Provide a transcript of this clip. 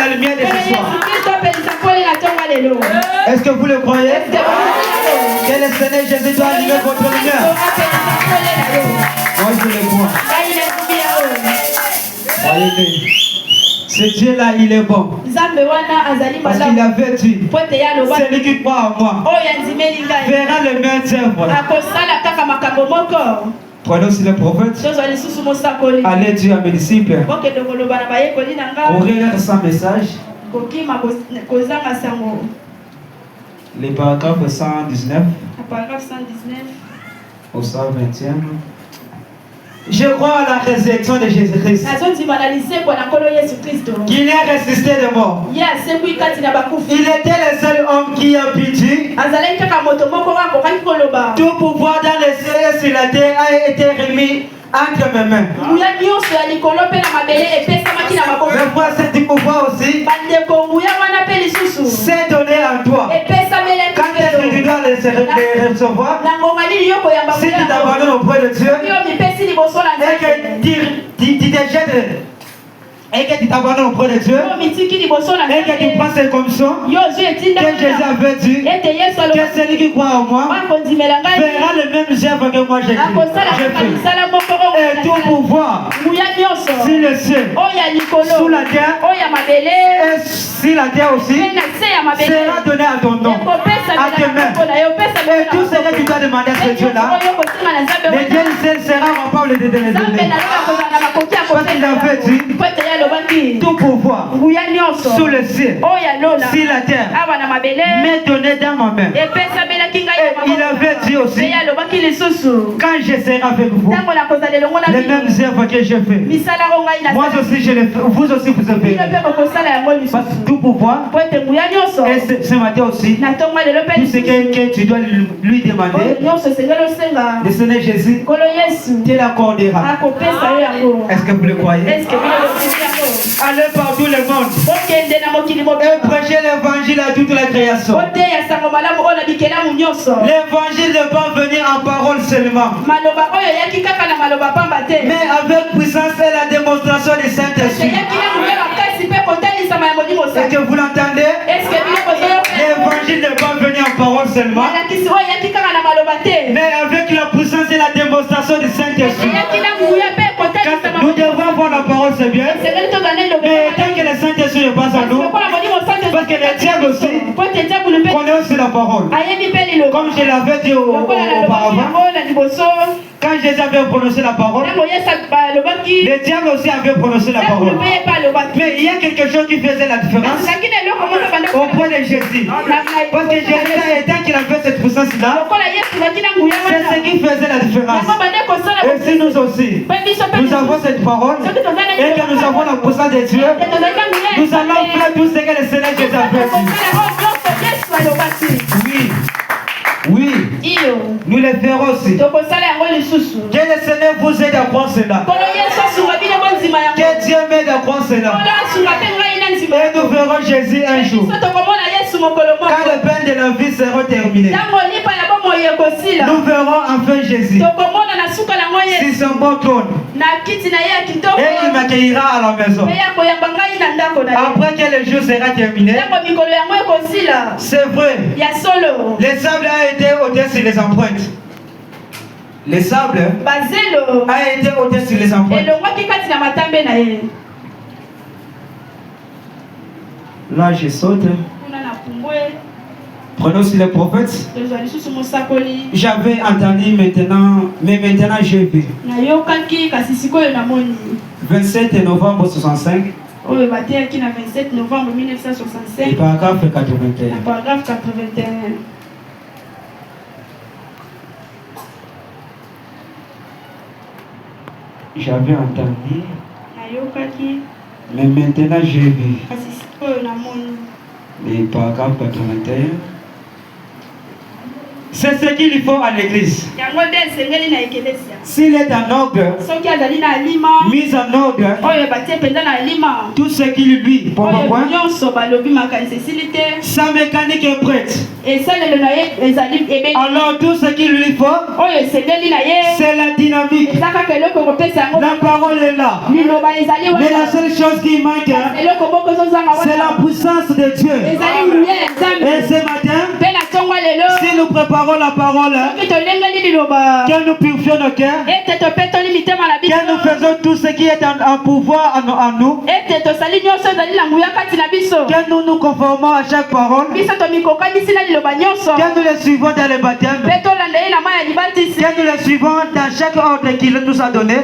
la lumière de ce soir. Est-ce que vous le croyez? Que le Seigneur Jésus doit allumer votre lumière? Moi je le crois. Voyez-le. Ce Dieu-là, il est bon. Parce qu'il avait dit, celui qui croit en moi verra les mêmes œuvres. Prenons aussi le prophète. Allez dire à mes disciples. On regarde son message. Les paragraphes 119 au 120e. Je crois à la résurrection de Jésus-Christ. Qu'il est ressuscité de mort. Il était le seul homme qui a pu dire. Tout pouvoir dans les cieux et sur la terre a été remis entre mes mains. Mais moi, ce pouvoir aussi, c'est donné à toi. Quand est-ce que tu dois les recevoir? Si tu t'abandonnes auprès de Dieu, et que tu te jettes, et que tu t'abandonnes auprès de Dieu, et que tu prends ses commissions, que Jésus avait dit, que celui qui croit en moi verra le même œuvre que moi j'ai fait. Et tout pouvoir sur le ciel, sous la terre, et sur la terre aussi, sera donné à ton nom, à tes mains. Et tout ce que tu dois demander à ce Dieu-là, le Dieu du ciel sera capable de te les donner. Parce qu'il avait dit, tout pouvoir sous le ciel, sur la terre, m'est donné dans ma main. Et il avait dit aussi, quand je serai avec vous, les mêmes œuvres que j'ai fait, moi aussi je les fais, vous aussi vous avez fait. Parce que tout pouvoir, et ce matin aussi, tout ce que tu dois lui demander, le Seigneur Jésus te l'accordera. Est-ce que vous le croyez? Allez partout le monde et prêchez l'évangile à toute la création. L'évangile ne peut venir en parole seulement, mais avec puissance et la démonstration du Saint-Esprit. Est-ce que vous l'entendez? L'évangile ne peut venir en parole seulement, mais avec la puissance et la démonstration du Saint-Esprit. Nous devons voir la parole, c'est bien, mais tant que le Saint-Esprit ne passe en nous, parce que le diable aussi connaît aussi la parole. Comme je l'avais dit auparavant, quand Jésus avait prononcé la parole, le diable aussi avait prononcé la parole. Mais il y a quelque chose qui faisait la différence auprès de Jésus. Parce que Jésus, tant qu'il avait cette puissance-là, c'est ce qui faisait la différence. Et si nous aussi, nous avons cette parole, et que nous avons la puissance de Dieu, nous allons faire tout ce que le Seigneur Jésus a fait. Oui. Oui, nous le ferons aussi. Que le Seigneur vous aide à croire cela. Que Dieu m'aide à croire cela. Et nous verrons Jésus un jour. Quand le pain de la vie sera terminé, nous verrons enfin Jésus sur son bon trône. Et il m'accueillera à la maison. Après que le jour sera terminé, c'est vrai, le sable a été ôté sur les empreintes. Le sable a été ôté sur les empreintes. Là, je saute. Prenons aussi le prophète. J'avais entendu maintenant, mais maintenant j'ai vu. 27 novembre 65. Le 27 novembre 1965. Et paragraphe 81. Paragraphe 81. J'avais entendu, mais maintenant j'ai vu. Les paragraphes 81. C'est ce qu'il faut à l'église. S'il est en ordre, mis en ordre, tout ce qu'il lui, pour le point, sa mécanique est prête. Alors tout ce qu'il lui faut, c'est la dynamique. La parole est là. Mais la seule chose qui manque, c'est la puissance de Dieu. Et ce matin, si nous préparons la parole, que nous purifions nos cœurs, que nous faisons tout ce qui est en pouvoir en nous, que nous nous conformons à chaque parole, que nous les suivons dans le baptême, que nous les suivons dans chaque ordre qu'il nous a donné.